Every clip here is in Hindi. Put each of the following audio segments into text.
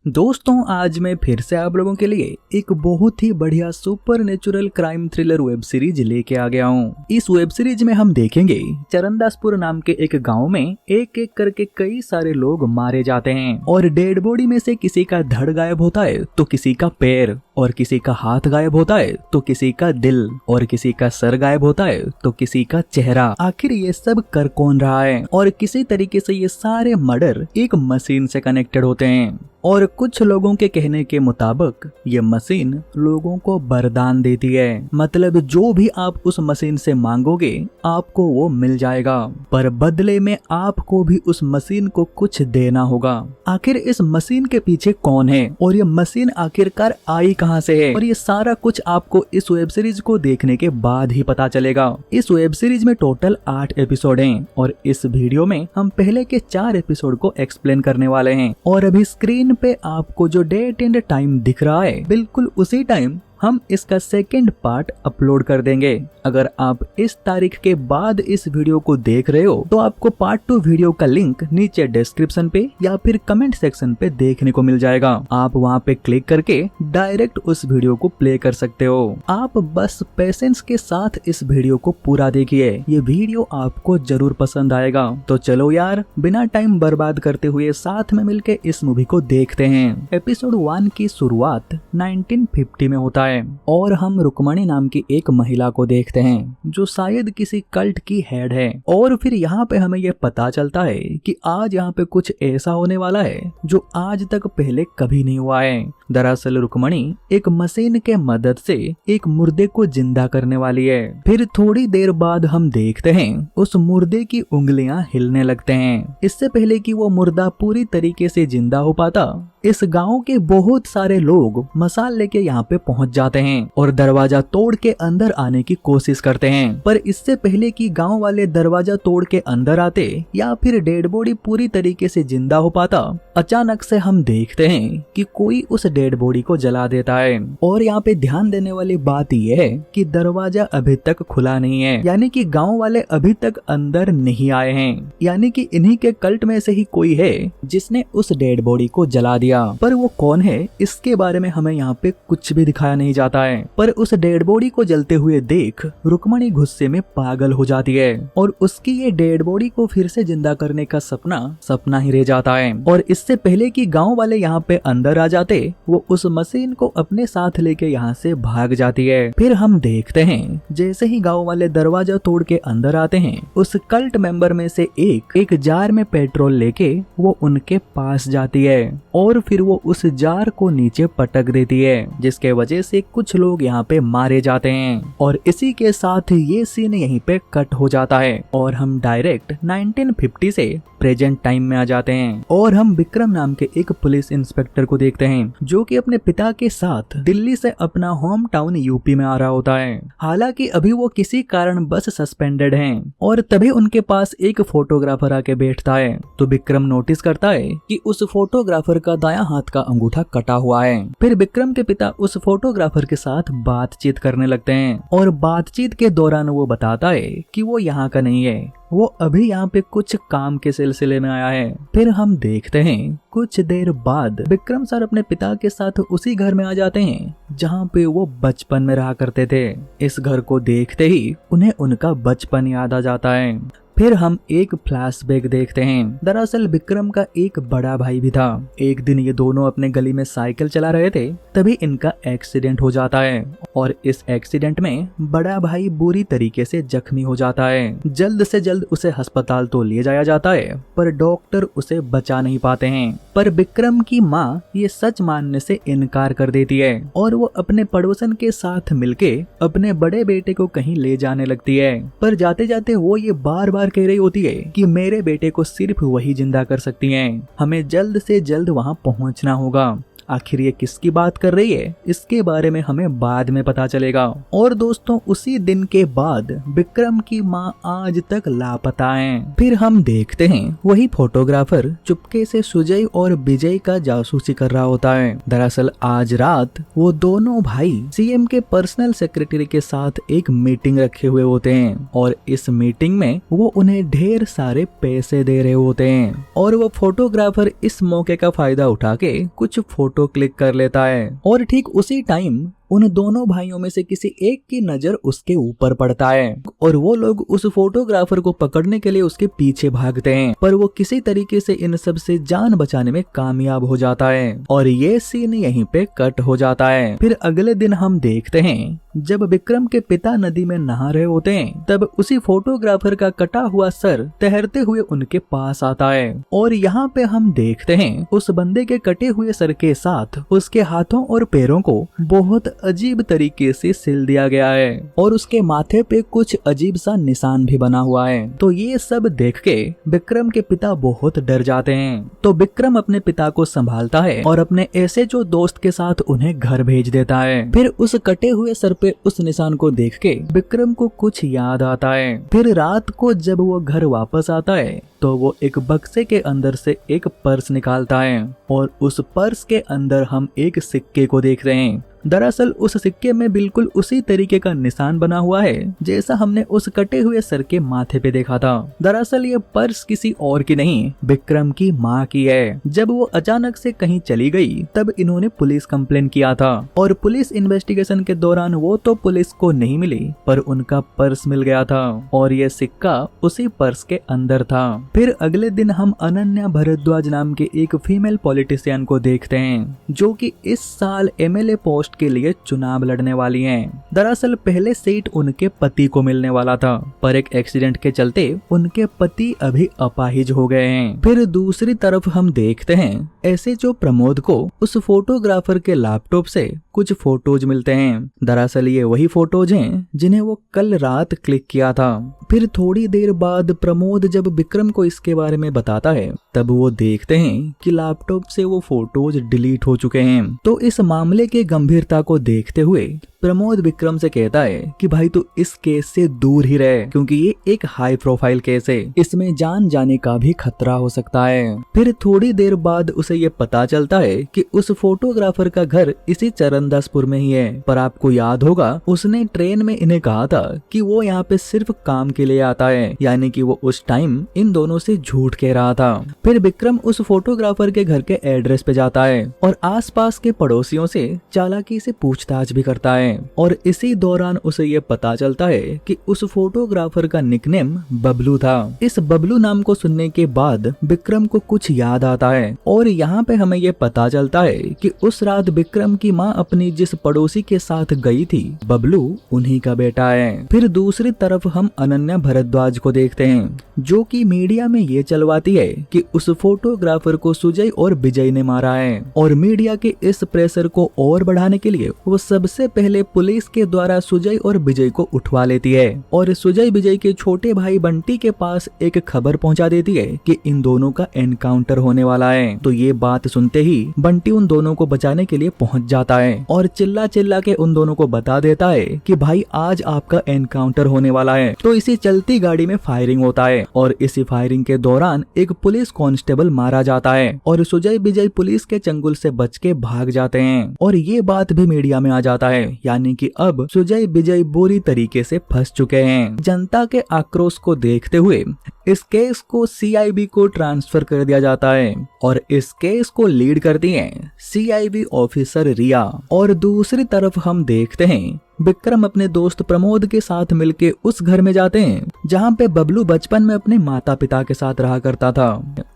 दोस्तों, आज मैं फिर से आप लोगों के लिए एक बहुत ही बढ़िया super natural crime thriller web series लेके आ गया हूँ। इस वेब सीरीज में हम देखेंगे चरणदासपुर नाम के एक गांव में एक एक करके कई सारे लोग मारे जाते हैं और डेड बॉडी में से किसी का धड़ गायब होता है तो किसी का पैर, और किसी का हाथ गायब होता है तो किसी का दिल, और किसी का सर गायब होता है तो किसी का चेहरा। आखिर ये सब कर कौन रहा है? और किसी तरीके से ये सारे मर्डर एक मशीन से कनेक्टेड होते हैं और कुछ लोगों के कहने के मुताबिक ये मशीन लोगों को वरदान देती है। मतलब जो भी आप उस मशीन से मांगोगे आपको वो मिल जाएगा, पर बदले में आपको भी उस मशीन को कुछ देना होगा। आखिर इस मशीन के पीछे कौन है और ये मशीन आखिरकार आई कहां से है, और ये सारा कुछ आपको इस वेब सीरीज को देखने के बाद ही पता चलेगा। इस वेब सीरीज में टोटल 8 एपिसोड हैं और इस वीडियो में हम पहले के 4 एपिसोड को एक्सप्लेन करने वाले हैं। और अभी स्क्रीन पे आपको जो डेट एंड टाइम दिख रहा है बिल्कुल उसी टाइम हम इसका सेकंड पार्ट अपलोड कर देंगे। अगर आप इस तारीख के बाद इस वीडियो को देख रहे हो तो आपको पार्ट 2 वीडियो का लिंक नीचे डिस्क्रिप्शन पे या फिर कमेंट सेक्शन पे देखने को मिल जाएगा। आप वहां पे क्लिक करके डायरेक्ट उस वीडियो को प्ले कर सकते हो। आप बस पेशेंस के साथ इस वीडियो को पूरा देखिए, ये वीडियो आपको जरूर पसंद आएगा। तो चलो यार, बिना टाइम बर्बाद करते हुए साथ में मिलके इस मूवी को देखते हैं। एपिसोड 1 की शुरुआत 1950 में होता है और हम रुक्मणी नाम की एक महिला को देखते हैं जो शायद किसी कल्ट की हेड है। और फिर यहाँ पे हमें ये पता चलता है कि आज यहाँ पे कुछ ऐसा होने वाला है जो आज तक पहले कभी नहीं हुआ है। दरअसल रुक्मणी एक मशीन के मदद से एक मुर्दे को जिंदा करने वाली है। फिर थोड़ी देर बाद हम देखते हैं उस मुर्दे की उंगलियां हिलने लगते हैं। इससे पहले कि वो मुर्दा पूरी तरीके से जिंदा हो पाता, इस गांव के बहुत सारे लोग मसाल लेके यहाँ पे पहुंच जाते हैं और दरवाजा तोड़ के अंदर आने की कोशिश करते हैं। पर इससे पहले कि गांव वाले दरवाजा तोड़ के अंदर आते या फिर डेड बॉडी पूरी तरीके से जिंदा हो पाता, अचानक से हम देखते हैं कि कोई उस डेड बॉडी को जला देता है। और यहाँ पे ध्यान देने वाली बात यह है कि दरवाजा अभी तक खुला नहीं है, यानी कि गाँव वाले अभी तक अंदर नहीं आए हैं। यानी कि इन्हीं के कल्ट में से ही कोई है जिसने उस डेड बॉडी को जला दिया। पर वो कौन है इसके बारे में हमें यहाँ पे कुछ भी दिखाया नहीं जाता है। पर उस डेड बॉडी को जलते हुए देख रुक्मणी गुस्से में पागल हो जाती है और उसकी ये डेड बॉडी को फिर से जिंदा करने का सपना ही रह जाता है। और इससे पहले कि गांव वाले यहाँ पे अंदर आ जाते, वो उस मशीन को अपने साथ लेके यहाँ से भाग जाती है। फिर हम देखते हैं जैसे ही गांव वाले दरवाजा तोड़ के अंदर आते हैं, उस कल्ट मेंबर में से एक जार में पेट्रोल लेके वो उनके पास जाती है और फिर वो उस जार को नीचे पटक देती है, जिसके वजह से कुछ लोग यहाँ पे मारे जाते हैं। और इसी के साथ ये सीन यहीं पे कट हो जाता है और हम डायरेक्ट 1950 से प्रेजेंट टाइम में आ जाते हैं। और हम विक्रम नाम के एक पुलिस इंस्पेक्टर को देखते हैं जो कि अपने पिता के साथ दिल्ली से अपना होम टाउन यूपी में आ रहा होता है। हालांकि अभी वो किसी कारण बस सस्पेंडेड हैं और तभी उनके पास एक फोटोग्राफर आके बैठता है। तो विक्रम नोटिस करता है कि उस फोटोग्राफर का दायां हाथ का अंगूठा कटा हुआ है। फिर विक्रम के पिता उस फोटोग्राफर के साथ बातचीत करने लगते हैं और बातचीत के दौरान वो बताता है कि वो यहाँ का नहीं है, वो अभी यहाँ पे कुछ काम के सिलसिले में आया है। फिर हम देखते हैं कुछ देर बाद विक्रम सर अपने पिता के साथ उसी घर में आ जाते हैं जहाँ पे वो बचपन में रहा करते थे। इस घर को देखते ही उन्हें उनका बचपन याद आ जाता है। फिर हम एक फ्लैशबैक देखते हैं। दरअसल विक्रम का एक बड़ा भाई भी था। एक दिन ये दोनों अपने गली में साइकिल चला रहे थे, तभी इनका एक्सीडेंट हो जाता है और इस एक्सीडेंट में बड़ा भाई बुरी तरीके से जख्मी हो जाता है। जल्द से जल्द उसे अस्पताल तो ले जाया जाता है, पर डॉक्टर उसे बचा नहीं पाते हैं। पर विक्रम की माँ ये सच मानने से इनकार कर देती है और वो अपने पड़ोसन के साथ मिलके अपने बड़े बेटे को कहीं ले जाने लगती है। पर जाते जाते वो ये बार बार कह रही होती है कि मेरे बेटे को सिर्फ वही जिंदा कर सकती हैं, हमें जल्द से जल्द वहां पहुंचना होगा। आखिर ये किसकी बात कर रही है इसके बारे में हमें बाद में पता चलेगा। और दोस्तों उसी दिन के बाद विक्रम की माँ आज तक लापता है। फिर हम देखते हैं वही फोटोग्राफर चुपके से सुजय और विजय का जासूसी कर रहा होता है। दरअसल आज रात वो दोनों भाई सीएम के पर्सनल सेक्रेटरी के साथ एक मीटिंग रखे हुए होते हैं और इस मीटिंग में वो उन्हें ढेर सारे पैसे दे रहे होते हैं और वो फोटोग्राफर इस मौके का फायदा उठा के कुछ फोटो क्लिक कर लेता है। और ठीक उसी टाइम उन दोनों भाइयों में से किसी एक की नजर उसके ऊपर पड़ता है और वो लोग उस फोटोग्राफर को पकड़ने के लिए उसके पीछे भागते हैं, पर वो किसी तरीके से इन सब से जान बचाने में कामयाब हो जाता है और ये सीन यहीं पे कट हो जाता है। फिर अगले दिन हम देखते हैं जब विक्रम के पिता नदी में नहा रहे होते हैं तब उसी फोटोग्राफर का कटा हुआ सर तैरते हुए उनके पास आता है और यहाँ पे हम देखते हैं उस बंदे के कटे हुए सर के साथ उसके हाथों और पैरों को बहुत अजीब तरीके से सिल दिया गया है और उसके माथे पे कुछ अजीब सा निशान भी बना हुआ है। तो ये सब देख के विक्रम के पिता बहुत डर जाते हैं। तो विक्रम अपने पिता को संभालता है और अपने ऐसे जो दोस्त के साथ उन्हें घर भेज देता है। फिर उस कटे हुए सर पे उस निशान को देख के विक्रम को कुछ याद आता है। फिर रात को जब वो घर वापस आता है तो वो एक बक्से के अंदर से एक पर्स निकालता है और उस पर्स के अंदर हम एक सिक्के को देख रहे हैं। दरअसल उस सिक्के में बिल्कुल उसी तरीके का निशान बना हुआ है जैसा हमने उस कटे हुए सर के माथे पे देखा था। दरअसल ये पर्स किसी और की नहीं विक्रम की माँ की है। जब वो अचानक से कहीं चली गई तब इन्होंने पुलिस कंप्लेन किया था और पुलिस इन्वेस्टिगेशन के दौरान वो तो पुलिस को नहीं मिली पर उनका पर्स मिल गया था और ये सिक्का उसी पर्स के अंदर था। फिर अगले दिन हम अनन्या भारद्वाज नाम के एक फीमेल पॉलिटिशियन को देखते हैं जो कि इस साल एमएलए पोस्ट के लिए चुनाव लड़ने वाली हैं। दरअसल पहले सीट उनके पति को मिलने वाला था पर एक एक्सीडेंट के चलते उनके पति अभी अपाहिज हो गए हैं। फिर दूसरी तरफ हम देखते हैं ऐसे जो प्रमोद को उस फोटोग्राफर के लैपटॉप से कुछ फोटोज मिलते हैं। दरअसल ये वही फोटोज हैं जिन्हें वो कल रात क्लिक किया था। फिर थोड़ी देर बाद प्रमोद जब विक्रम को इसके बारे में बताता है तब वो देखते हैं कि लैपटॉप से वो फोटोज डिलीट हो चुके हैं। तो इस मामले के गंभीरता को देखते हुए प्रमोद विक्रम से कहता है कि भाई तू इस केस से दूर ही रहे क्योंकि ये एक हाई प्रोफाइल केस है, इसमें जान जाने का भी खतरा हो सकता है। फिर थोड़ी देर बाद उसे ये पता चलता है कि उस फोटोग्राफर का घर इसी चरणदासपुर में ही है, पर आपको याद होगा उसने ट्रेन में इन्हें कहा था कि वो यहाँ पे सिर्फ काम के लिए आता है, यानी कि वो उस टाइम इन दोनों से झूठ कह रहा था। फिर विक्रम उस फोटोग्राफर के घर के एड्रेस पे जाता है और आसपास के पड़ोसियों से चालाकी से पूछताछ भी करता है और इसी दौरान उसे ये पता चलता है कि उस फोटोग्राफर का निकनेम बबलू था। इस बबलू नाम को सुनने के बाद विक्रम को कुछ याद आता है और यहाँ पे हमें ये पता चलता है कि उस रात विक्रम की माँ अपनी जिस पड़ोसी के साथ गई थी बबलू उन्हीं का बेटा है। फिर दूसरी तरफ हम अनन्या भारद्वाज को देखते हैं जो कि मीडिया में ये चलवाती है कि उस फोटोग्राफर को सुजय और विजय ने मारा है और मीडिया के इस प्रेशर को और बढ़ाने के लिए वो सबसे पहले पुलिस के द्वारा सुजय और विजय को उठवा लेती है और सुजय विजय के छोटे भाई बंटी के पास एक खबर पहुंचा देती है कि इन दोनों का एनकाउंटर होने वाला है। तो ये बात सुनते ही बंटी उन दोनों को बचाने के लिए पहुंच जाता है और चिल्ला चिल्ला के उन दोनों को बता देता है कि भाई आज आपका एनकाउंटर होने वाला है। तो इसी चलती गाड़ी में फायरिंग होता है और इसी फायरिंग के दौरान एक पुलिस कांस्टेबल मारा जाता है और सुजय विजय पुलिस के चंगुल से बच के भाग जाते हैं और ये बात भी मीडिया में आ जाता है, यानी कि अब सुजय विजय बुरी तरीके से फंस चुके हैं। जनता के आक्रोश को देखते हुए इस केस को सीआईबी को ट्रांसफर कर दिया जाता है और इस केस को लीड करती हैं सीआईबी ऑफिसर रिया। और दूसरी तरफ हम देखते हैं विक्रम अपने दोस्त प्रमोद के साथ मिलके उस घर में जाते हैं जहाँ पे बबलू बचपन में अपने माता पिता के साथ रहा करता था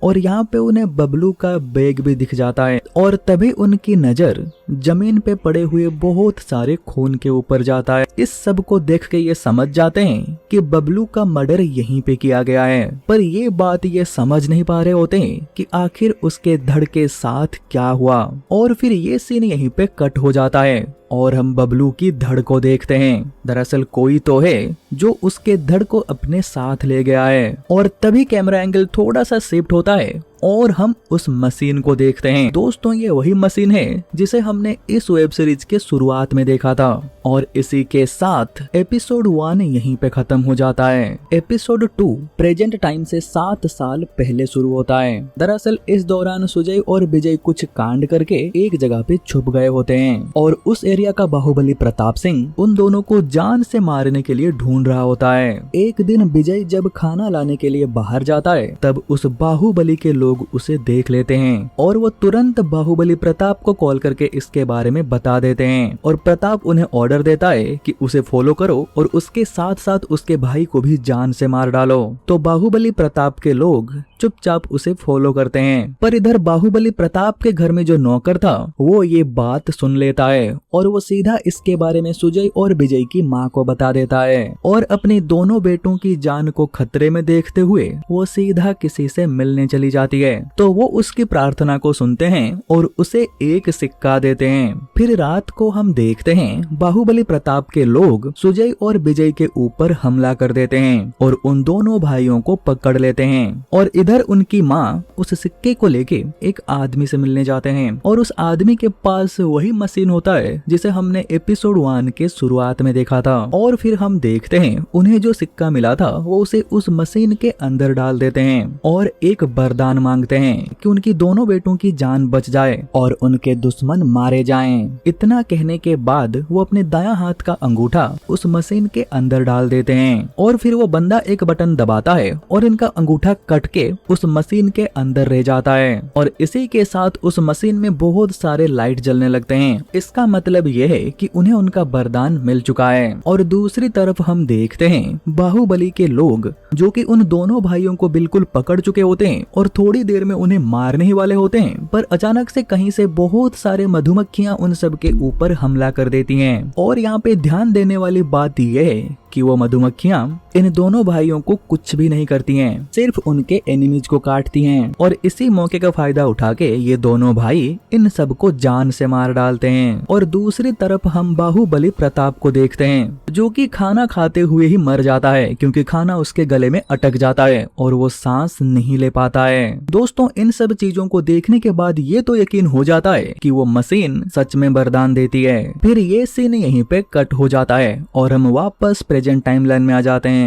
और यहाँ पे उन्हें बबलू का बैग भी दिख जाता है और तभी उनकी नजर जमीन पे पड़े हुए बहुत सारे खून के ऊपर जाता है। इस सब को देख के ये समझ जाते हैं कि बबलू का मर्डर यहीं पे किया गया है, पर ये बात ये समझ नहीं पा रहे होते हैं कि आखिर उसके धड़ के साथ क्या हुआ। और फिर ये सीन यहीं पे कट हो जाता है और हम बबलू की धड़ को देखते हैं। दरअसल कोई तो है जो उसके धड़ को अपने साथ ले गया है और तभी कैमरा एंगल थोड़ा सा शिफ्ट होता है और हम उस मशीन को देखते हैं। दोस्तों ये वही मशीन है जिसे हमने इस वेब सीरीज के शुरुआत में देखा था और इसी के साथ एपिसोड 1 यहीं पे खत्म हो जाता है। एपिसोड 2 प्रेजेंट टाइम से 7 साल पहले शुरू होता है। दरअसल इस दौरान सुजय और विजय कुछ कांड करके एक जगह पे छुप गए होते हैं और उस एरिया का बाहुबली प्रताप सिंह उन दोनों को जान से मारने के लिए ढूंढ रहा होता है। एक दिन विजय जब खाना लाने के लिए बाहर जाता है तब उस बाहुबली के लोग उसे देख लेते हैं और वो तुरंत बाहुबली प्रताप को कॉल करके इसके बारे में बता देते हैं और प्रताप उन्हें ऑर्डर देता है कि उसे फॉलो करो और उसके साथ साथ उसके भाई को भी जान से मार डालो। तो बाहुबली प्रताप के लोग चुपचाप उसे फॉलो करते हैं। पर इधर बाहुबली प्रताप के घर में जो नौकर था वो ये बात सुन लेता है और वो सीधा इसके बारे में सुजय और विजय की माँ को बता देता है और अपने दोनों बेटों की जान को खतरे में देखते हुए वो सीधा किसी से मिलने चली जाती है। तो वो उसकी प्रार्थना को सुनते हैं और उसे एक सिक्का देते हैं। फिर रात को हम देखते हैं बाहुबली प्रताप के लोग सुजय और विजय के ऊपर हमला कर देते हैं और उन दोनों भाइयों को पकड़ लेते हैं और इधर उनकी माँ उस सिक्के को लेके एक आदमी से मिलने जाते हैं और उस आदमी के पास वही मशीन होता है जिसे हमने एपिसोड 1 के शुरुआत में देखा था। और फिर हम देखते हैं उन्हें जो सिक्का मिला था वो उसे उस मशीन के अंदर डाल देते हैं और एक वरदान मांगते हैं कि उनकी दोनों बेटों की जान बच जाए और उनके दुश्मन मारे जाएं। इतना कहने के बाद वो अपने दायां हाथ का अंगूठा उस मशीन के अंदर डाल देते हैं और फिर वो बंदा एक बटन दबाता है और इनका अंगूठा कट के उस मशीन के अंदर रह जाता है और इसी के साथ उस मशीन में बहुत सारे लाइट जलने लगते हैं। इसका मतलब यह है कि उन्हें उनका वरदान मिल चुका है। और दूसरी तरफ हम देखते हैं बाहुबली के लोग जो कि उन दोनों भाइयों को बिल्कुल पकड़ चुके होते हैं और थोड़ी देर में उन्हें मारने ही वाले होते हैं, पर अचानक से कहीं से बहुत सारे मधुमक्खियां उन सब के ऊपर हमला कर देती हैं। और यहाँ पे ध्यान देने वाली बात यह है कि वो मधुमक्खियां इन दोनों भाइयों को कुछ भी नहीं करती हैं, सिर्फ उनके एनिमीज को काटती हैं। और इसी मौके का फायदा उठा के ये दोनों भाई इन सब को जान से मार डालते हैं। और दूसरी तरफ हम बाहुबली प्रताप को देखते हैं जो कि खाना खाते हुए ही मर जाता है क्योंकि खाना उसके गले में अटक जाता है और वो सांस नहीं ले पाता है। दोस्तों इन सब चीजों को देखने के बाद ये तो यकीन हो जाता है कि वो मशीन सच में वरदान देती है। फिर ये सीन यहीं पे कट हो जाता है और हम वापस प्रेजेंट टाइमलाइन में आ जाते हैं।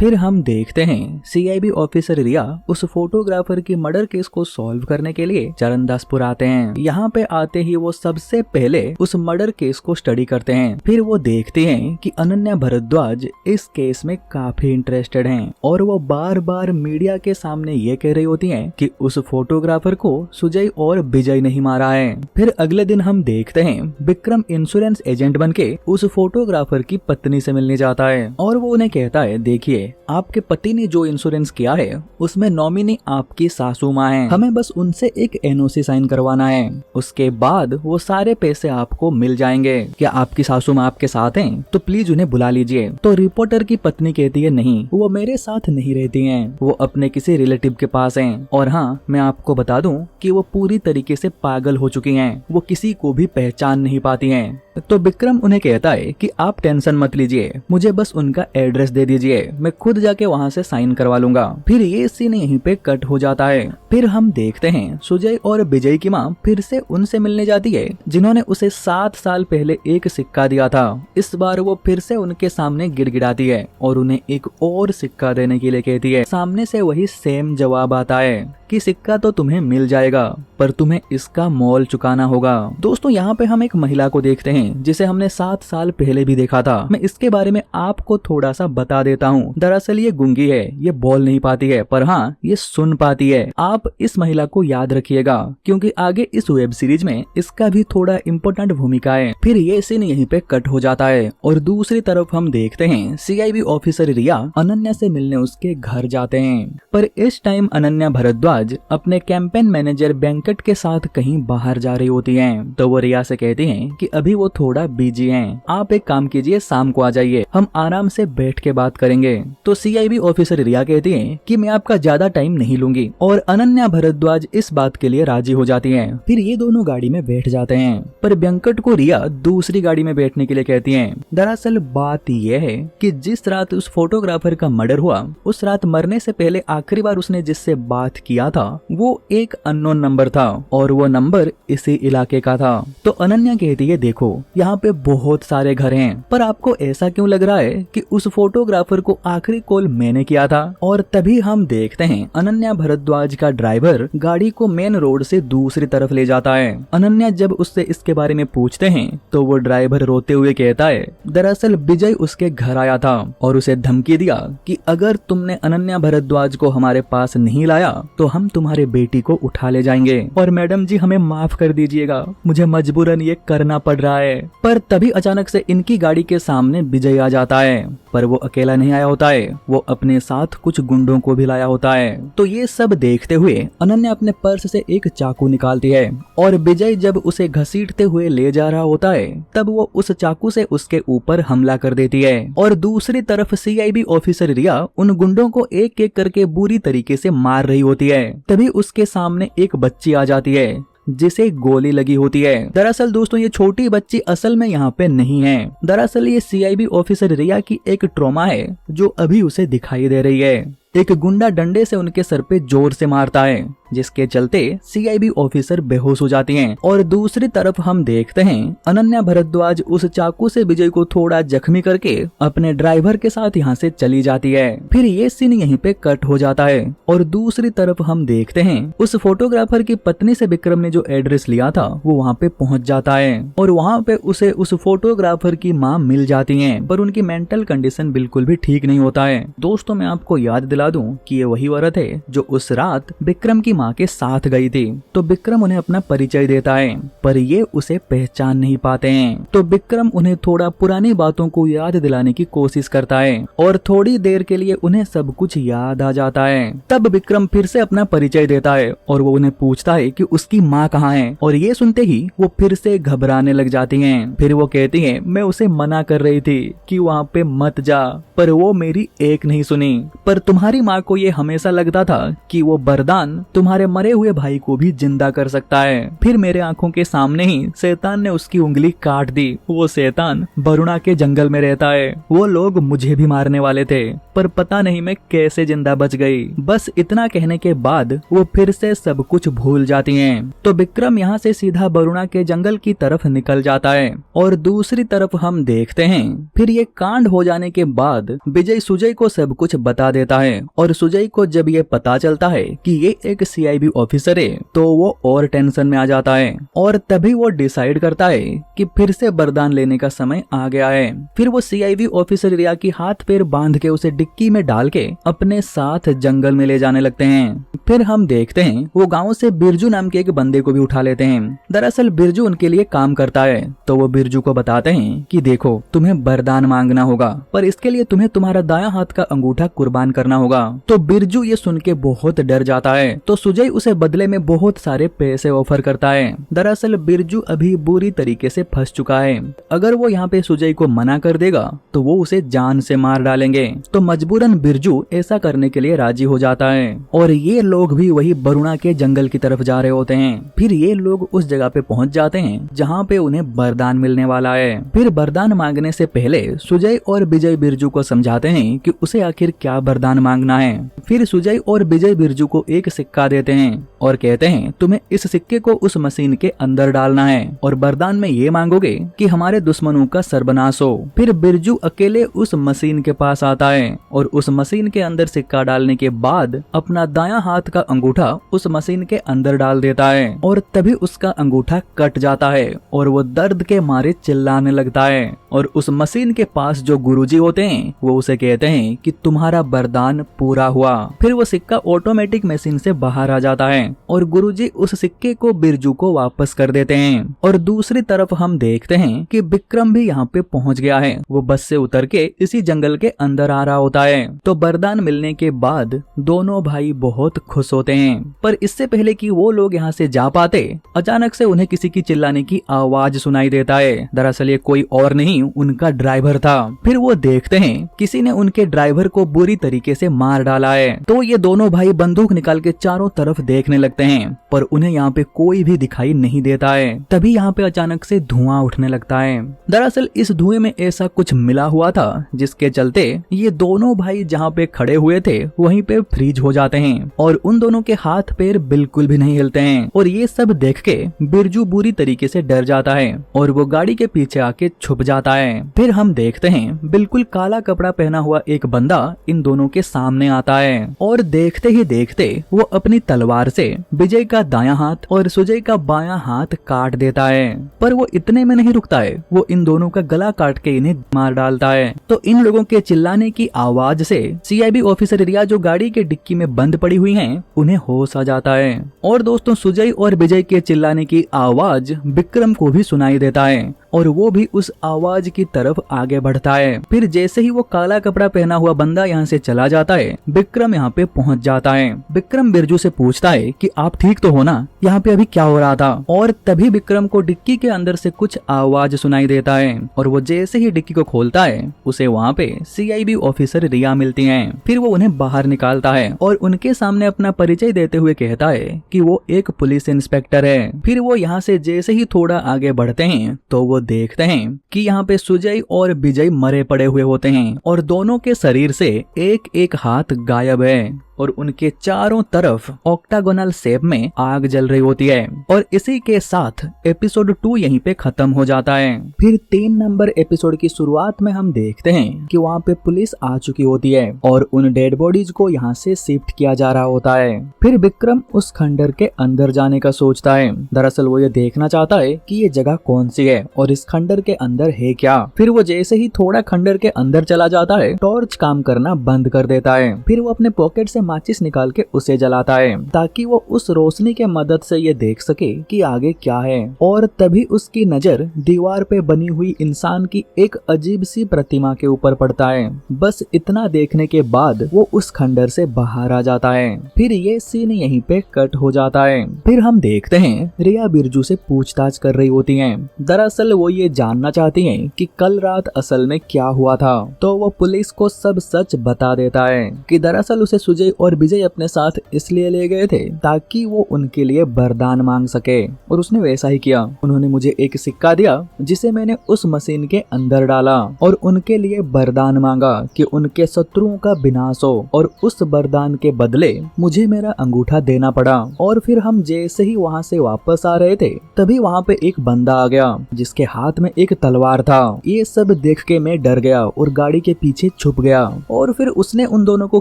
फिर हम देखते हैं सीआईबी ऑफिसर रिया उस फोटोग्राफर की मर्डर केस को सॉल्व करने के लिए चरणदासपुर आते हैं। यहाँ पे आते ही वो सबसे पहले उस मर्डर केस को स्टडी करते हैं। फिर वो देखते हैं कि अनन्या भारद्वाज इस केस में काफी इंटरेस्टेड हैं और वो बार बार मीडिया के सामने ये कह रही होती हैं कि उस फोटोग्राफर को सुजय और विजय नहीं मारा है। फिर अगले दिन हम देखते हैं विक्रम इंश्योरेंस एजेंट बनके उस फोटोग्राफर की पत्नी से मिलने जाता है और वो उन्हें कहता है, देखिए आपके पति ने जो इंश्योरेंस किया है उसमें नॉमिनी आपकी सासू माँ है, हमें बस उनसे एक एनओसी साइन करवाना है, उसके बाद वो सारे पैसे आपको मिल जाएंगे। क्या आपकी सासू माँ आपके साथ हैं? तो प्लीज उन्हें बुला लीजिए। तो रिपोर्टर की पत्नी कहती है, नहीं वो मेरे साथ नहीं रहती हैं, वो अपने किसी रिलेटिव के पास हैं। और हाँ मैं आपको बता दूं कि वो पूरी तरीके से पागल हो चुकी हैं, वो किसी को भी पहचान नहीं पाती हैं। तो विक्रम उन्हें कहता है कि आप टेंशन मत लीजिए, मुझे बस उनका एड्रेस दे दीजिए, मैं खुद जाके वहाँ से साइन करवा लूंगा। फिर ये सीन यहीं पे कट हो जाता है। फिर हम देखते हैं सुजय और विजय की माँ फिर से उनसे मिलने जाती है जिन्होंने उसे 7 साल पहले एक सिक्का दिया था। इस बार वो फिर से उनके सामने गिड़गिड़ाती है और उन्हें एक और सिक्का देने के लिए कहती है। सामने से वही सेम जवाब आता है कि सिक्का तो तुम्हें मिल जाएगा पर तुम्हें इसका मोल चुकाना होगा। दोस्तों यहाँ पे हम एक महिला को देखते हैं जिसे हमने 7 साल पहले भी देखा था। मैं इसके बारे में आपको थोड़ा सा बता देता हूँ। दरअसल ये गूंगी है, ये बोल नहीं पाती है पर हाँ ये सुन पाती है। आप इस महिला को याद रखिएगा क्योंकि आगे इस वेब सीरीज में इसका भी थोड़ा इम्पोर्टेंट भूमिका है। फिर ये सीन यहीं पे कट हो जाता है और दूसरी तरफ हम देखते हैं सीआईबी ऑफिसर रिया अनन्या से मिलने उसके घर जाते हैं। पर इस टाइम अनन्या भारद्वाज अपने कैंपेन मैनेजर वेंकट के साथ कहीं बाहर जा रही होती हैं। तो वो रिया से कहती हैं कि अभी वो थोड़ा बिजी हैं, आप एक काम कीजिए, शाम को आ जाइए, हम आराम से बैठ के बात करेंगे। तो सीआईबी ऑफिसर रिया कहती है कि मैं आपका ज्यादा टाइम नहीं लूंगी और अनन्या भारद्वाज इस बात के लिए राजी हो जाती है। फिर ये दोनों गाड़ी में बैठ जाते हैं, पर वेंकट को रिया दूसरी गाड़ी में बैठने के लिए कहती है। दरअसल बात यह है कि जिस रात उस फोटोग्राफर का मर्डर हुआ, उस रात मरने से पहले आखिरी बार उसने जिससे बात किया था वो एक अननोन नंबर था और वो नंबर इसी इलाके का था। तो अनन्या कहती है, देखो यहाँ पे बहुत सारे घर हैं, पर आपको ऐसा क्यों लग रहा है कि उस फोटोग्राफर को आखिरी कॉल मैंने किया था? और तभी हम देखते हैं अनन्या भारद्वाज का ड्राइवर गाड़ी को मेन रोड से दूसरी तरफ ले जाता है। अनन्या जब उससे इसके बारे में पूछते हैं तो वो ड्राइवर रोते हुए कहता है, दरअसल विजय उसके घर आया था और उसे धमकी दिया कि अगर तुमने अनन्या भारद्वाज को हमारे पास नहीं लाया तो हम तुम्हारे बेटी को उठा ले जाएंगे और मैडम जी हमें माफ कर दीजिएगा, मुझे मजबूरन ये करना पड़ रहा है। पर तभी अचानक से इनकी गाड़ी के सामने विजय आ जाता है, पर वो अकेला नहीं आया होता है, वो अपने साथ कुछ गुंडों को भी लाया होता है। तो ये सब देखते हुए अनन्या अपने पर्स से एक चाकू निकालती है और विजय जब उसे घसीटते हुए ले जा रहा होता है तब वो उस चाकू से उसके ऊपर हमला कर देती है। और दूसरी तरफ सीआईबी ऑफिसर रिया उन गुंडों को एक एक करके बुरी तरीके से मार रही होती है। तभी उसके सामने एक बच्ची आ जाती है जिसे गोली लगी होती है। दरअसल दोस्तों ये छोटी बच्ची असल में यहाँ पे नहीं है, दरअसल ये सीआईबी ऑफिसर रिया की एक ट्रॉमा है जो अभी उसे दिखाई दे रही है। एक गुंडा डंडे से उनके सर पे जोर से मारता है जिसके चलते सीआईबी ऑफिसर बेहोश हो जाती हैं। और दूसरी तरफ हम देखते हैं अनन्या भारद्वाज उस चाकू से विजय को थोड़ा जख्मी करके अपने ड्राइवर के साथ यहाँ से चली जाती है। फिर ये सीन यहीं पे कट हो जाता है और दूसरी तरफ हम देखते हैं उस फोटोग्राफर की पत्नी से विक्रम ने जो एड्रेस लिया था वो वहाँ पे पहुँच जाता है और वहाँ पे उसे उस फोटोग्राफर की माँ मिल जाती है, पर उनकी मेंटल कंडीशन बिल्कुल भी ठीक नहीं होता है। दोस्तों मैं आपको याद दिला दूं कि ये वही औरत है जो उस रात विक्रम की माँ के साथ गई थी। तो विक्रम उन्हें अपना परिचय देता है पर ये उसे पहचान नहीं पाते हैं। तो विक्रम उन्हें थोड़ा पुरानी बातों को याद दिलाने की कोशिश करता है और थोड़ी देर के लिए उन्हें सब कुछ याद आ जाता है। तब विक्रम फिर से अपना परिचय देता है और वो उन्हें पूछता है कि उसकी माँ कहाँ है और ये सुनते ही वो फिर से घबराने लग जाती हैं। फिर वो कहती हैं, मैं उसे मना कर रही थी कि वहाँ पे मत जा, पर वो मेरी एक नहीं सुनी। पर तुम्हारी माँ को ये हमेशा लगता था कि वो वरदान तुम्हारे मरे हुए भाई को भी जिंदा कर सकता है। फिर मेरे आंखों के सामने ही शैतान ने उसकी उंगली काट दी। वो शैतान वरुणा के जंगल में रहता है। वो लोग मुझे भी मारने वाले थे पर पता नहीं मैं कैसे जिंदा बच गई। बस इतना कहने के बाद वो फिर से सब कुछ भूल जाती हैं। तो विक्रम यहाँ से सीधा वरुणा के जंगल की तरफ निकल जाता है और दूसरी तरफ हम देखते हैं फिर ये कांड हो जाने के बाद विजय सुजय को सब कुछ बता देता है और सुजय को जब ये पता चलता है कि ये एक सीआईबी ऑफिसर है तो वो और टेंशन में आ जाता है और तभी वो डिसाइड करता है कि फिर से वरदान लेने का समय आ गया है। फिर वो सीआईबी ऑफिसर रिया की हाथ पैर बांध के उसे डिक्की में डाल के अपने साथ जंगल में ले जाने लगते हैं। फिर हम देखते हैं वो गाँव से बिरजू नाम के एक बंदे को भी उठा लेते हैं। दरअसल बिरजू उनके लिए काम करता है तो वो बिरजू को बताते हैं कि देखो तुम्हें वरदान मांगना होगा पर इसके लिए तुम्हें तुम्हारा दायां हाथ का अंगूठा कुर्बान करना होगा। तो बिरजू ये सुन के बहुत डर जाता है तो सुजय उसे बदले में बहुत सारे पैसे ऑफर करता है। दरअसल बिरजू अभी बुरी तरीके से फंस चुका है, अगर वो यहाँ पे सुजय को मना कर देगा तो वो उसे जान से मार डालेंगे। तो मजबूरन बिरजू ऐसा करने के लिए राजी हो जाता है और ये लोग भी वही वरुणा के जंगल की तरफ जा रहे होते हैं। फिर ये लोग उस जगह पे पहुंच जाते हैं जहाँ पे उन्हें वरदान मिलने वाला है। फिर वरदान मांगने से पहले सुजय और विजय बिरजू को समझाते हैं कि उसे आखिर क्या वरदान मांगना है। फिर सुजय और विजय बिरजू को एक सिक्का देते हैं और कहते हैं तुम्हें इस सिक्के को उस मशीन के अंदर डालना है और वरदान में ये मांगोगे कि हमारे दुश्मनों का सर्वनाश हो। फिर बिरजू अकेले उस मशीन के पास आता है और उस मशीन के अंदर सिक्का डालने के बाद अपना दायां हाथ का अंगूठा उस मशीन के अंदर डाल देता है और तभी उसका अंगूठा कट जाता है और वो दर्द के मारे चिल्लाने लगता है। और उस मशीन के पास जो गुरुजी होते हैं वो उसे कहते हैं कि तुम्हारा वरदान पूरा हुआ। फिर वो सिक्का ऑटोमेटिक मशीन से बाहर आ जाता है और गुरुजी उस सिक्के को बिरजू को वापस कर देते हैं। और दूसरी तरफ हम देखते हैं कि विक्रम भी यहाँ पे पहुंच गया है। वो बस से उतर के इसी जंगल के अंदर आ रहा होता है। तो वरदान मिलने के बाद दोनों भाई बहुत खुश होते हैं। पर इससे पहले कि वो लोग यहाँ से जा पाते, अचानक से उन्हें किसी की चिल्लाने की आवाज सुनाई देता है। दरअसल ये कोई और नहीं, उनका ड्राइवर था। फिर वो देखते हैं किसी ने उनके ड्राइवर को बुरी तरीके से मार डाला है। तो ये दोनों भाई बंदूक निकाल के चारों तरफ देखने लगते हैं, पर उन्हें यहाँ पे कोई भी दिखाई नहीं देता है। तभी यहाँ पे अचानक से धुआं उठने लगता है। दरअसल इस धुएं में ऐसा कुछ मिला हुआ था जिसके चलते ये दोनों भाई जहाँ पे खड़े हुए थे वहीं पे फ्रीज हो जाते हैं और उन दोनों के हाथ पैर बिल्कुल भी नहीं हिलते हैं। और ये सब देख के बिरजू बुरी तरीके से डर जाता है और वो गाड़ी के पीछे आके छुप जाता है। फिर हम देखते हैं बिल्कुल काला कपड़ा पहना हुआ एक बंदा इन दोनों के सामने आता है और देखते ही देखते वो अपनी तलवार से विजय का दायां हाथ और सुजय का बायां हाथ काट देता है। पर वो इतने में नहीं रुकता है, वो इन दोनों का गला काट के इन्हें मार डालता है। तो इन लोगों के चिल्लाने की आवाज से सीआईबी ऑफिसर रिया जो गाड़ी के डिक्की में बंद पड़ी हुई हैं, उन्हें होश आ जाता है। और दोस्तों सुजय और विजय के चिल्लाने की आवाज विक्रम को भी सुनाई देता है और वो भी उस आवाज की तरफ आगे बढ़ता है। फिर जैसे ही वो काला कपड़ा पहना हुआ बंदा यहाँ से चला जाता है, विक्रम यहाँ पे पहुँच जाता है। विक्रम बिरजू से पूछता है कि आप ठीक तो हो ना, यहाँ पे अभी क्या हो रहा था। और तभी विक्रम को डिक्की के अंदर से कुछ आवाज सुनाई देता है और वो जैसे ही डिक्की को खोलता है उसे वहाँ पे सीआईबी ऑफिसर रिया मिलती है। फिर वो उन्हें बाहर निकालता है और उनके सामने अपना परिचय देते हुए कहता है कि वो एक पुलिस इंस्पेक्टर है। फिर वो यहाँ से जैसे ही थोड़ा आगे बढ़ते हैं तो वो देखते हैं कि यहाँ पे सुजय और विजय मरे पड़े हुए होते हैं और दोनों के शरीर से एक एक हाथ गायब है और उनके चारों तरफ ऑक्टागोनल शेप में आग जल रही होती है। और इसी के साथ एपिसोड 2 यहीं पे खत्म हो जाता है। फिर 3 नंबर एपिसोड की शुरुआत में हम देखते हैं कि वहाँ पे पुलिस आ चुकी होती है और उन डेड बॉडीज को यहाँ से शिफ्ट किया जा रहा होता है। फिर विक्रम उस खंडर के अंदर जाने का सोचता है। दरअसल वो ये देखना चाहता है कि ये जगह कौन सी है और इस खंडर के अंदर है क्या। फिर वो जैसे ही थोड़ा खंडर के अंदर चला जाता है, टॉर्च काम करना बंद कर देता है। फिर वो अपने पॉकेट से माचिस निकाल के उसे जलाता है ताकि वो उस रोशनी के मदद से ये देख सके कि आगे क्या है। और तभी उसकी नजर दीवार पे बनी हुई इंसान की एक अजीब सी प्रतिमा के ऊपर पड़ता है। बस इतना देखने के बाद वो उस खंडर से बाहर आ जाता है। फिर ये सीन यहीं पे कट हो जाता है। फिर हम देखते हैं रिया बिरजू से पूछताछ कर रही होती है। दरअसल वो ये जानना चाहती है कि कल रात असल में क्या हुआ था। तो वो पुलिस को सब सच बता देता है कि दरअसल उसे सुजय और विजय अपने साथ इसलिए ले गए थे ताकि वो उनके लिए वरदान मांग सके और उसने वैसा ही किया। उन्होंने मुझे एक सिक्का दिया जिसे मैंने उस मशीन के अंदर डाला और उनके लिए वरदान मांगा कि उनके शत्रुओं का विनाश हो और उस वरदान के बदले मुझे मेरा अंगूठा देना पड़ा। और फिर हम जैसे ही वहाँ से वापस आ रहे थे तभी वहाँ पे एक बंदा आ गया जिसके हाथ में एक तलवार था। ये सब देख के मैं डर गया और गाड़ी के पीछे छुप गया और फिर उसने उन दोनों को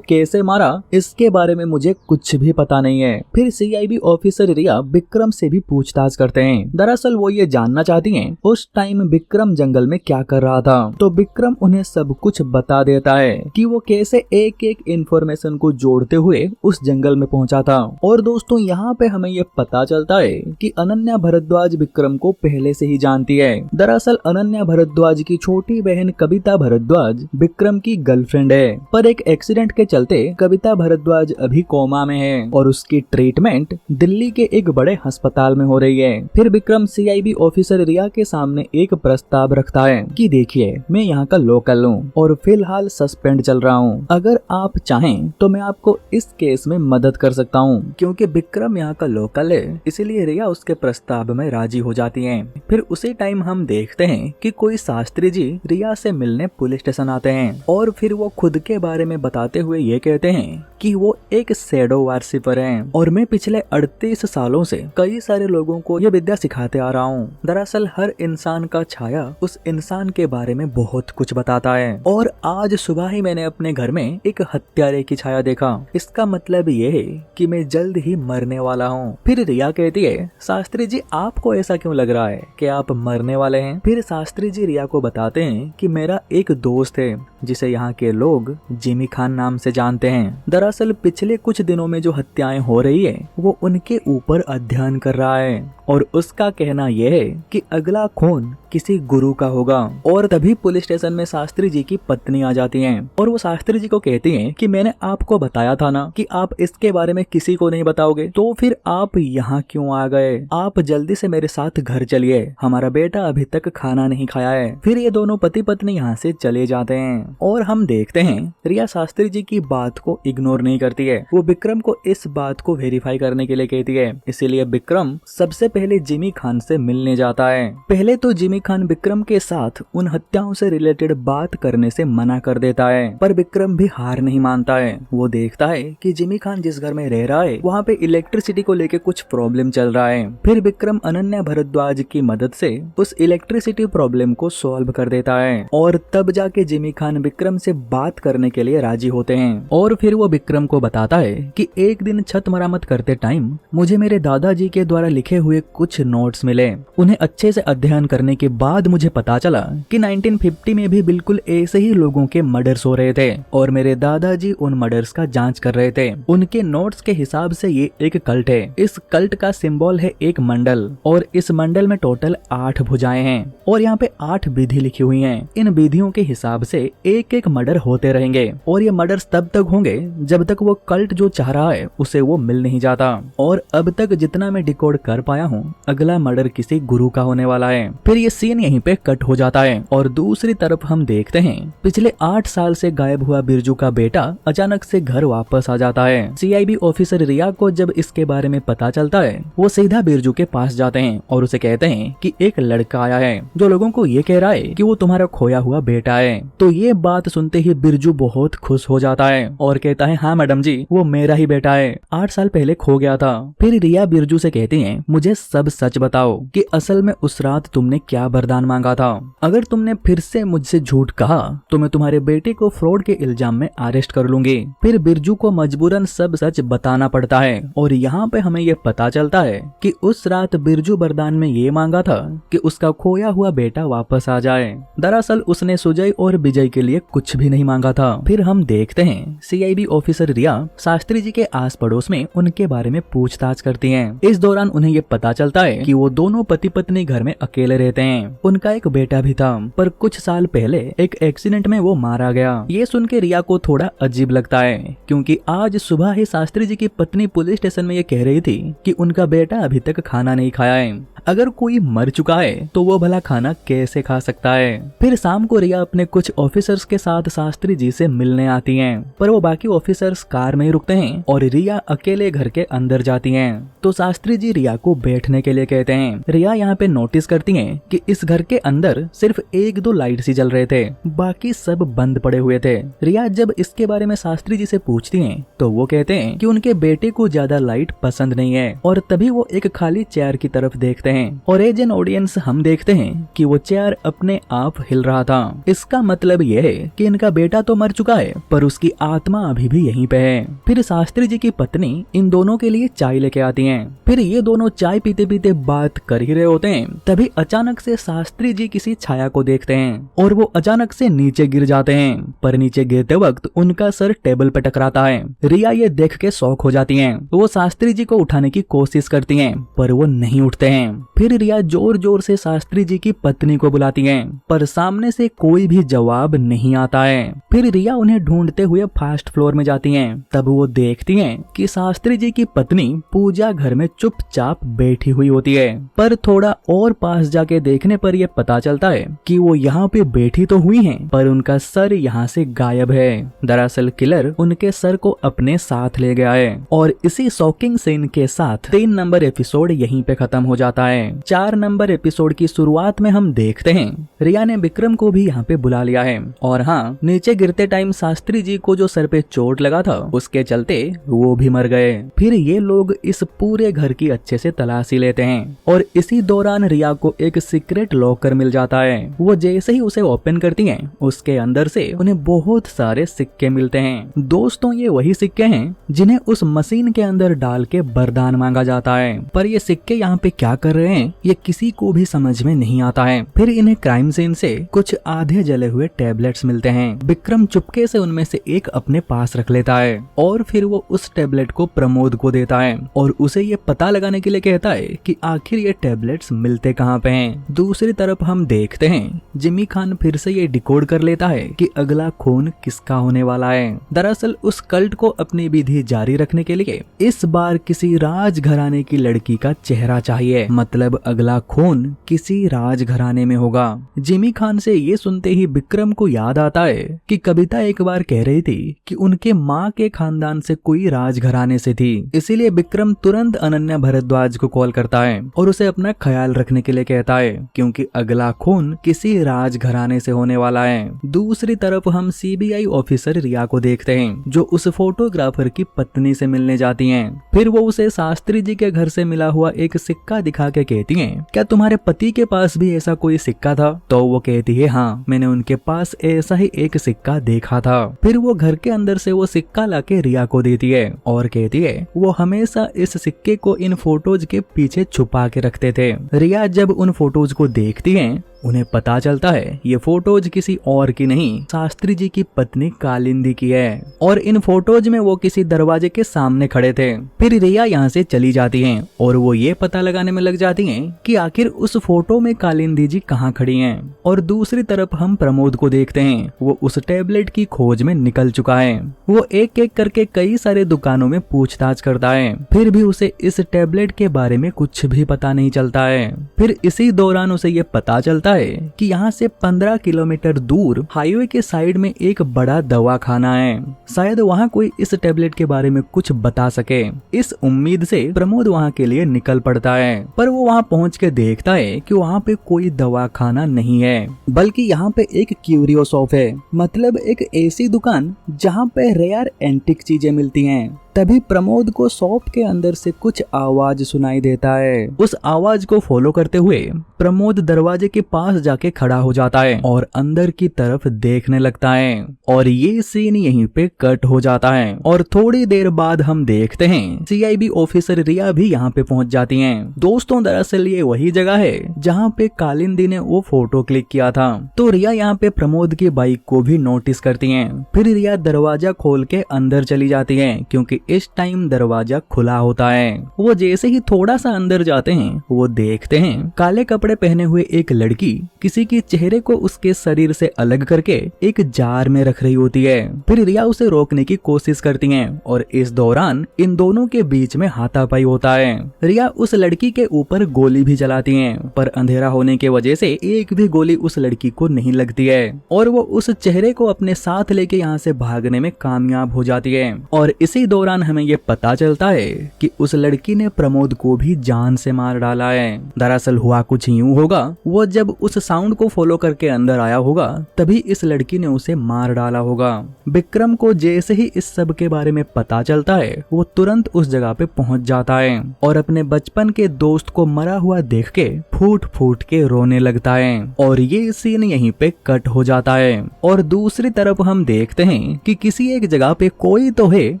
कैसे मारा इसके बारे में मुझे कुछ भी पता नहीं है। फिर सीआईबी ऑफिसर रिया विक्रम से भी पूछताछ करते हैं। दरअसल वो ये जानना चाहती हैं उस टाइम विक्रम जंगल में क्या कर रहा था। तो विक्रम उन्हें सब कुछ बता देता है कि वो कैसे एक एक इंफॉर्मेशन को जोड़ते हुए उस जंगल में पहुंचा था। और दोस्तों यहाँ पे हमें ये पता चलता है कि अनन्या भारद्वाज विक्रम को पहले से ही जानती है। दरअसल अनन्या भारद्वाज की छोटी बहन कविता भारद्वाज विक्रम की गर्लफ्रेंड है, पर एक एक्सीडेंट के चलते कविता भारद्वाज अभी कोमा में है और उसकी ट्रीटमेंट दिल्ली के एक बड़े अस्पताल में हो रही है। फिर विक्रम सीआईबी ऑफिसर रिया के सामने एक प्रस्ताव रखता है कि देखिए मैं यहाँ का लोकल हूँ और फिलहाल सस्पेंड चल रहा हूँ। अगर आप चाहें तो मैं आपको इस केस में मदद कर सकता हूँ। क्योंकि विक्रम यहाँ का लोकल है इसीलिए रिया उसके प्रस्ताव में राजी हो जाती है। फिर उसी टाइम हम देखते हैं कि कोई शास्त्री जी रिया से मिलने पुलिस स्टेशन आते हैं और फिर वो खुद के बारे में बताते हुए ये कहते हैं कि वो एक शैडो वर्शिपर हैं और मैं पिछले 38 सालों से कई सारे लोगों को यह विद्या सिखाते आ रहा हूँ। दरअसल हर इंसान का छाया उस इंसान के बारे में बहुत कुछ बताता है और आज सुबह ही मैंने अपने घर में एक हत्यारे की छाया देखा। इसका मतलब ये है कि मैं जल्द ही मरने वाला हूँ। फिर रिया कहती है, शास्त्री जी आपको ऐसा क्यों लग रहा है कि आप मरने वाले हैं? फिर शास्त्री जी रिया को बताते हैं कि मेरा एक दोस्त है जिसे यहाँ के लोग जिमी खान नाम से जानते हैं। दरअसल पिछले कुछ दिनों में जो हत्याएं हो रही है वो उनके ऊपर अध्ययन कर रहा है और उसका कहना यह है कि अगला खून किसी गुरु का होगा। और तभी पुलिस स्टेशन में शास्त्री जी की पत्नी आ जाती हैं और वो शास्त्री जी को कहती हैं कि मैंने आपको बताया था ना कि आप इसके बारे में किसी को नहीं बताओगे, तो फिर आप यहाँ क्यों आ गए? आप जल्दी से मेरे साथ घर चलिए, हमारा बेटा अभी तक खाना नहीं खाया है। फिर ये दोनों पति पत्नी यहाँ से चले जाते हैं और हम देखते हैं रिया शास्त्री जी की बात को इग्नोर नहीं करती है। वो विक्रम को इस बात को वेरीफाई करने के लिए कहती है। इसीलिए विक्रम सबसे पहले जिमी खान से मिलने जाता है। पहले तो जिमी खान विक्रम के साथ उन हत्याओं से रिलेटेड बात करने से मना कर देता है, पर विक्रम भी हार नहीं मानता है। वो देखता है कि जिमी खान जिस घर में रह रहा है वहाँ पे इलेक्ट्रिसिटी को लेके कुछ प्रॉब्लम चल रहा है। फिर विक्रम अनन्या भारद्वाज की मदद से उस इलेक्ट्रिसिटी प्रॉब्लम को सॉल्व कर देता है और तब जाके जिमी खान विक्रम से बात करने के लिए राजी होते हैं। और फिर वो विक्रम को बताता है कि एक दिन छत मरम्मत करते टाइम मुझे मेरे दादाजी के द्वारा लिखे हुए कुछ नोट्स मिले। उन्हें अच्छे से अध्ययन करने के बाद मुझे पता चला कि 1950 में भी बिल्कुल ऐसे ही लोगों के मर्डर्स हो रहे थे और मेरे दादाजी उन मर्डर्स का जांच कर रहे थे। उनके नोट्स के हिसाब से ये एक कल्ट है। इस कल्ट का सिंबल है एक मंडल और इस मंडल में टोटल 8 भुजाएं हैं और यहाँ पे 8 विधि लिखी हुई हैं। इन विधियों के हिसाब से एक एक मर्डर होते रहेंगे और ये मर्डर्स तब तक होंगे जब तक वो कल्ट जो चाह रहा है उसे वो मिल नहीं जाता। और अब तक जितना मैं डिकोड कर पाया हूँ अगला मर्डर किसी गुरु का होने वाला है। फिर ये सीन यहीं पे कट हो जाता है और दूसरी तरफ हम देखते हैं पिछले 8 साल से गायब हुआ बिरजू का बेटा अचानक से घर वापस आ जाता है। सीआईबी ऑफिसर रिया को जब इसके बारे में पता चलता है वो सीधा बिरजू के पास जाते हैं और उसे कहते हैं कि एक लड़का आया है जो लोगों को ये कह रहा है कि वो तुम्हारा खोया हुआ बेटा है। तो ये बात सुनते ही बिरजू बहुत खुश हो जाता है और कहता है, हाँ मैडम जी, वो मेरा ही बेटा है, 8 साल पहले खो गया था। फिर रिया बिरजू से कहती है, मुझे सब सच बताओ कि असल में उस रात तुमने क्या वरदान मांगा था। अगर तुमने फिर से मुझसे झूठ कहा तो मैं तुम्हारे बेटे को फ्रॉड के इल्जाम में अरेस्ट कर लूंगी। फिर बिरजू को मजबूरन सब सच बताना पड़ता है और यहाँ पे हमें ये पता चलता है कि उस रात बिरजू वरदान में ये मांगा था कि उसका खोया हुआ बेटा वापस आ जाए। दरअसल उसने सुजय और विजय के लिए कुछ भी नहीं मांगा था। फिर हम देखते हैं सीआईबी ऑफिसर रिया शास्त्री जी के आस पड़ोस में उनके बारे में पूछताछ करती हैं। इस दौरान उन्हें ये पता चलता है कि वो दोनों पति पत्नी घर में अकेले रहते हैं। उनका एक बेटा भी था पर कुछ साल पहले एक एक्सीडेंट में वो मारा गया। ये सुन के रिया को थोड़ा अजीब लगता है क्योंकि आज सुबह ही शास्त्री जी की पत्नी पुलिस स्टेशन में ये कह रही थी कि उनका बेटा अभी तक खाना नहीं खाया है। अगर कोई मर चुका है तो वो भला खाना कैसे खा सकता है। फिर शाम को रिया अपने कुछ ऑफिसर्स के साथ शास्त्री जी से मिलने आती हैं, पर वो बाकी ऑफिसर्स कार में ही रुकते हैं और रिया अकेले घर के अंदर जाती हैं। तो शास्त्री जी रिया को बैठने के लिए कहते हैं। रिया यहाँ पे नोटिस करती हैं कि इस घर के अंदर सिर्फ 1-2 लाइट ही जल रहे थे, बाकी सब बंद पड़े हुए थे। रिया जब इसके बारे में शास्त्री जी से पूछती हैं तो वो कहते हैं कि उनके बेटे को ज्यादा लाइट पसंद नहीं है और तभी वो एक खाली चेयर की तरफ देखते हैं और एज एन ऑडियंस हम देखते हैं कि वो चेयर अपने आप हिल रहा था। इसका मतलब यह है कि इनका बेटा तो मर चुका है पर उसकी आत्मा अभी भी यहीं पे है। फिर शास्त्री जी की पत्नी इन दोनों के लिए चाय लेके आती हैं। फिर ये दोनों चाय पीते पीते बात कर ही रहे होते हैं, तभी अचानक से शास्त्री जी किसी छाया को देखते हैं और वो अचानक से नीचे गिर जाते हैं। पर नीचे गिरते वक्त उनका सर टेबल पे टकराता है। रिया ये देख के शॉक हो जाती हैं। वो शास्त्री जी को उठाने की कोशिश करती हैं पर वो नहीं उठते हैं। फिर रिया जोर जोर से शास्त्री जी की पत्नी को बुलाती हैं पर सामने से कोई भी जवाब नहीं आता है। फिर रिया उन्हें ढूंढते हुए फर्स्ट फ्लोर में जाती हैं। तब वो देखती हैं कि शास्त्री जी की पत्नी पूजा घर में चुपचाप बैठी हुई होती है, पर थोड़ा और पास जाके देखने पर यह पता चलता है कि वो यहाँ पे बैठी तो हुई हैं पर उनका सर यहाँ से गायब है। दरअसल किलर उनके सर को अपने साथ ले गया है। और इसी शॉकिंग सीन के साथ 3 नंबर एपिसोड यहीं पे खत्म हो जाता है। 4 नंबर एपिसोड की शुरुआत में हम देखते हैं रिया ने विक्रम को भी यहाँ पे बुला लिया है और हाँ, नीचे गिरते टाइम शास्त्री जी को जो सर पे चोट लगा था उसके चलते वो भी मर गए। फिर ये लोग इस पूरे घर की अच्छे से तलाशी लेते हैं और इसी दौरान रिया को एक सीक्रेट लॉकर मिल जाता है। वो जैसे ही उसे ओपन करती हैं, उसके अंदर से उन्हें बहुत सारे सिक्के मिलते हैं। दोस्तों, ये वही सिक्के हैं जिन्हें उस मशीन के अंदर डाल के वरदान मांगा जाता है। पर ये सिक्के यहाँ पे क्या कर रहे हैं ये किसी को भी समझ में नहीं आता है। फिर इन्हें क्राइम सीन से कुछ आधे जले हुए टैबलेट्स मिलते हैं। विक्रम चुपके से उनमें से एक अपने पास रख लेता है और फिर वो उस टैबलेट को प्रमोद को देता है और उसे ये पता लगाने के लिए कहता है कि आखिर ये टैबलेट्स मिलते कहाँ पे हैं। दूसरी तरफ हम देखते हैं जिमी खान फिर से ये डिकोड कर लेता है कि अगला खून किसका होने वाला है। दरअसल उस कल्ट को अपनी विधि जारी रखने के लिए इस बार किसी राजघराने की लड़की का चेहरा चाहिए, मतलब अगला खून किसी राजघराने में होगा। जिमी खान से ये सुनते ही विक्रम को याद आता है कि कविता एक बार कह रही थी कि उनके माँ के खानदान से कोई राजघराने से थी। इसीलिए विक्रम तुरंत अनन्या भारद्वाज को कॉल करता है और उसे अपना ख्याल रखने के लिए कहता है, क्योंकि अगला खून किसी राजघराने से होने वाला है। दूसरी तरफ हम सीबीआई ऑफिसर रिया को देखते हैं जो उस फोटोग्राफर की पत्नी से मिलने जाती हैं। फिर वो उसे शास्त्री जी के घर से मिला हुआ एक सिक्का दिखा के कहती हैं, क्या तुम्हारे पति के पास भी ऐसा कोई सिक्का था? तो वो कहती है, हाँ, मैंने उनके पास ऐसा ही एक सिक्का देखा था। फिर वो घर के अंदर से वो सिक्का लाके रिया को देती है और कहती है वो हमेशा इस सिक्के को इन फोटोज के पीछे छुपा के रखते थे। रिया जब उन फोटोज को देखती है उन्हें पता चलता है ये फोटोज किसी और की नहीं, शास्त्री जी की पत्नी कालिंदी की है और इन फोटोज में वो किसी दरवाजे के सामने खड़े थे। फिर रिया यहाँ से चली जाती हैं और वो ये पता लगाने में लग जाती हैं कि आखिर उस फोटो में कालिंदी जी कहाँ खड़ी हैं। और दूसरी तरफ हम प्रमोद को देखते हैं, वो उस टैबलेट की खोज में निकल चुका है। वो एक एक करके कई सारे दुकानों में पूछताछ करता है, फिर भी उसे इस टैबलेट के बारे में कुछ भी पता नहीं चलता है। फिर इसी दौरान उसे ये पता चलता है कि यहाँ से 15 किलोमीटर दूर हाईवे के साइड में एक बड़ा दवाखाना है, शायद वहाँ कोई इस टैबलेट के बारे में कुछ बता सके। इस उम्मीद से प्रमोद वहाँ के लिए निकल पड़ता है, पर वो वहाँ पहुँच के देखता है कि वहाँ पे कोई दवाखाना नहीं है, बल्कि यहाँ पे एक क्यूरियो शॉप है, मतलब एक ऐसी दुकान जहाँ पे रेयर एंटिक चीजें मिलती हैं। तभी प्रमोद को शॉप के अंदर से कुछ आवाज सुनाई देता है। उस आवाज को फॉलो करते हुए प्रमोद दरवाजे के पास जाके खड़ा हो जाता है और अंदर की तरफ देखने लगता है और ये सीन यहीं पे कट हो जाता है। और थोड़ी देर बाद हम देखते हैं सीआईबी ऑफिसर रिया भी यहाँ पे पहुंच जाती हैं। दोस्तों, दरअसल ये वही जगह है जहाँ पे कालिंदी ने वो फोटो क्लिक किया था। तो रिया यहाँ पे प्रमोद की बाइक को भी नोटिस करती है। फिर रिया दरवाजा खोल के अंदर चली जाती है क्योंकि इस टाइम दरवाजा खुला होता है। वो जैसे ही थोड़ा सा अंदर जाते हैं वो देखते हैं काले कपड़े पहने हुए एक लड़की किसी के चेहरे को उसके शरीर से अलग करके एक जार में रख रही होती है। फिर रिया उसे रोकने की कोशिश करती हैं और इस दौरान इन दोनों के बीच में हाथापाई होता है। रिया उस लड़की के ऊपर गोली भी चलाती हैं, पर अंधेरा होने की वजह से एक भी गोली उस लड़की को नहीं लगती है और वो उस चेहरे को अपने साथ लेके यहाँ से भागने में कामयाब हो जाती है। और इसी दौरान हमें ये पता चलता है कि उस लड़की ने प्रमोद को भी जान से मार डाला है। दरअसल हुआ कुछ यूं होगा, वो जब उस साउंड को फॉलो करके अंदर आया होगा तभी इस लड़की ने उसे मार डाला होगा। विक्रम को जैसे ही इस सब के बारे में पता चलता है वो तुरंत उस जगह पे पहुंच जाता है और अपने बचपन के दोस्त को मरा हुआ देख के फूट फूट के रोने लगता है और ये सीन यहीं पे कट हो जाता है। और दूसरी तरफ हम देखते हैं कि किसी एक जगह पे कोई तो है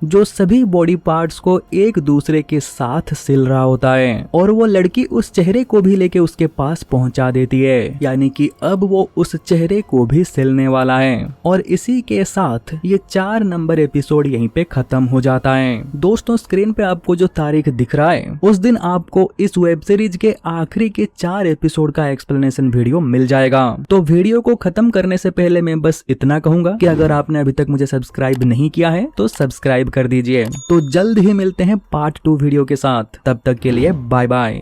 जो सभी बॉडी पार्ट्स को एक दूसरे के साथ सिल रहा होता है और वो लड़की उस चेहरे को भी लेके उसके पास पहुंचा देती है, यानी कि अब वो उस चेहरे को भी सिलने वाला है। और इसी के साथ ये 4 नंबर एपिसोड यहीं पे खत्म हो जाता है। दोस्तों, स्क्रीन पे आपको जो तारीख दिख रहा है उस दिन आपको इस वेब सीरीज के आखिरी के 4 एपिसोड का एक्सप्लेनेशन वीडियो मिल जाएगा। तो वीडियो को खत्म करने से पहले मैं बस इतना कहूंगा कि अगर आपने अभी तक मुझे सब्सक्राइब नहीं किया है तो सब्सक्राइब कर दीजिए। तो जल्द ही मिलते हैं पार्ट 2 वीडियो के साथ, तब तक के लिए बाय बाय।